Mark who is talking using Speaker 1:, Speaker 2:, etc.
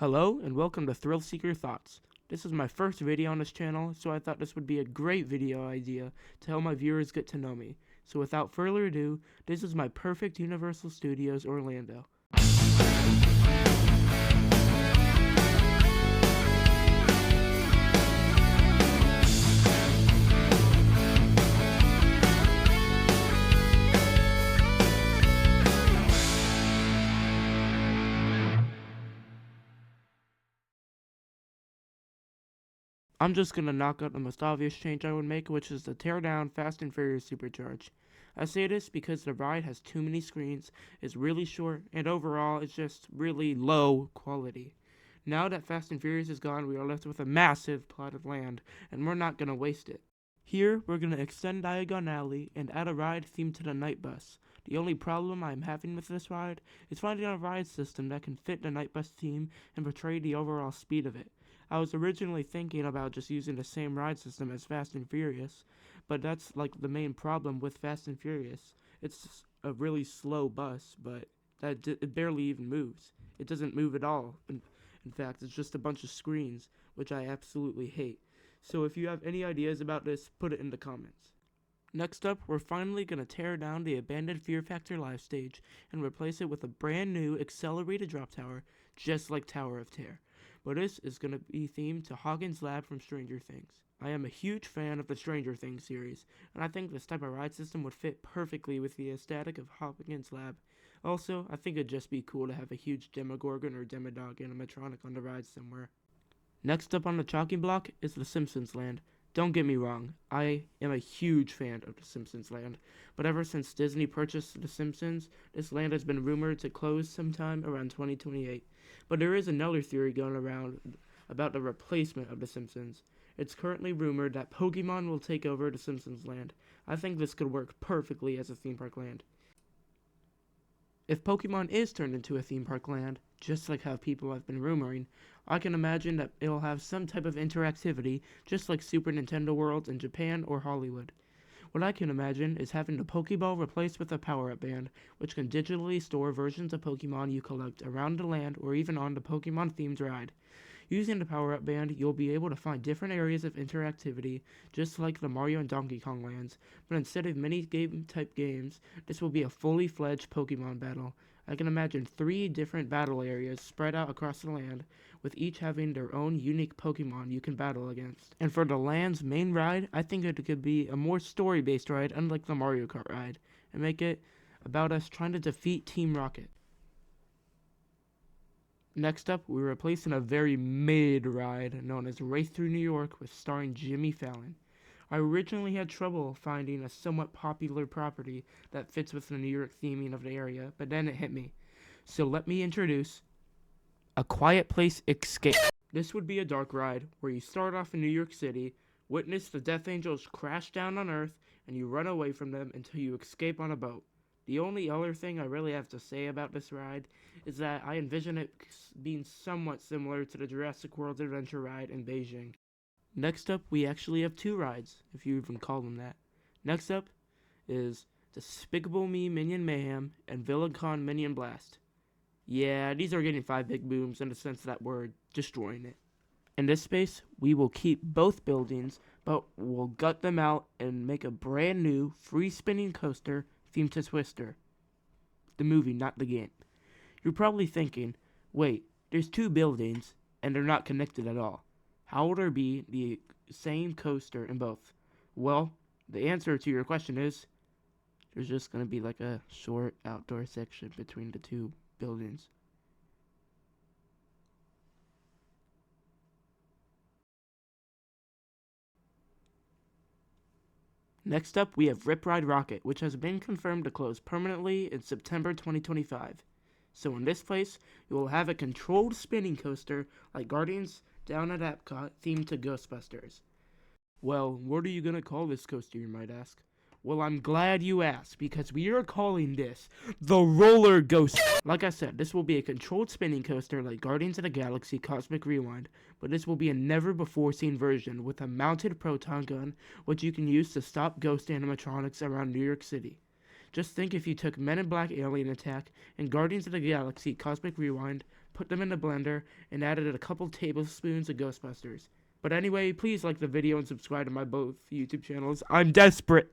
Speaker 1: Hello and welcome to Thrill Seeker Thoughts. This is my first video on this channel, so I thought this would be a great video idea to help my viewers get to know me. So without further ado, this is my perfect Universal Studios Orlando. I'm just gonna knock out the most obvious change I would make, which is to tear down Fast and Furious Supercharge. I say this because the ride has too many screens, is really short, and overall it's just really low quality. Now that Fast and Furious is gone, we are left with a massive plot of land, and we're not gonna waste it. Here, we're gonna extend Diagon Alley and add a ride themed to the night bus. The only problem I'm having with this ride is finding a ride system that can fit the night bus theme and portray the overall speed of it. I was originally thinking about just using the same ride system as Fast and Furious, but that's like the main problem with Fast and Furious. It's a really slow bus, but it barely even moves. It doesn't move at all. In fact, it's just a bunch of screens, which I absolutely hate. So if you have any ideas about this, put it in the comments. Next up, we're finally going to tear down the abandoned Fear Factor live stage and replace it with a brand new accelerated drop tower, just like Tower of Terror. But this is going to be themed to Hawkins Lab from Stranger Things. I am a huge fan of the Stranger Things series, and I think this type of ride system would fit perfectly with the aesthetic of Hawkins Lab. Also, I think it'd just be cool to have a huge Demogorgon or Demodog animatronic on the ride somewhere. Next up on the chopping block is the Simpsons Land. Don't get me wrong, I am a huge fan of the Simpsons Land, but ever since Disney purchased The Simpsons, this land has been rumored to close sometime around 2028. But there is another theory going around about the replacement of The Simpsons. It's currently rumored that Pokemon will take over the Simpsons Land. I think this could work perfectly as a theme park land. If Pokemon is turned into a theme park land, just like how people have been rumoring, I can imagine that it'll have some type of interactivity, just like Super Nintendo Worlds in Japan or Hollywood. What I can imagine is having the Pokeball replaced with a power-up band, which can digitally store versions of Pokemon you collect around the land or even on the Pokemon-themed ride. Using the power-up band, you'll be able to find different areas of interactivity, just like the Mario and Donkey Kong lands, but instead of mini-game type games, this will be a fully fledged Pokemon battle. I can imagine 3 different battle areas spread out across the land, with each having their own unique Pokemon you can battle against. And for the land's main ride, I think it could be a more story-based ride, unlike the Mario Kart ride, and make it about us trying to defeat Team Rocket. Next up, we're replacing a very mid ride known as Race Through New York with starring Jimmy Fallon. I originally had trouble finding a somewhat popular property that fits with the New York theming of the area, but then it hit me. So let me introduce A Quiet Place Escape. This would be a dark ride where you start off in New York City, witness the Death Angels crash down on Earth, and you run away from them until you escape on a boat. The only other thing I really have to say about this ride is that I envision it being somewhat similar to the Jurassic World Adventure ride in Beijing. Next up, we actually have 2 rides, if you even call them that. Next up is Despicable Me Minion Mayhem and Villain Con Minion Blast. Yeah, these are getting 5 big booms in the sense that we're destroying it. In this space, we will keep both buildings, but we'll gut them out and make a brand new free spinning coaster themed to Twister. The movie, not the game. You're probably thinking, wait, there's 2 buildings and they're not connected at all. How will there be the same coaster in both? Well, the answer to your question is, there's just going to be like a short outdoor section between the 2 buildings. Next up, we have Rip Ride Rocket, which has been confirmed to close permanently in September 2025. So in this place, you will have a controlled spinning coaster like Guardians down at Epcot themed to Ghostbusters. Well, what are you going to call this coaster, you might ask? Well, I'm glad you asked, because we are calling this the Roller Ghost. Like I said, this will be a controlled spinning coaster like Guardians of the Galaxy Cosmic Rewind, but this will be a never-before-seen version with a mounted proton gun, which you can use to stop ghost animatronics around New York City. Just think if you took Men in Black Alien Attack and Guardians of the Galaxy Cosmic Rewind, put them in a blender, and added a couple tablespoons of Ghostbusters. But anyway, please like the video and subscribe to my both YouTube channels. I'm desperate.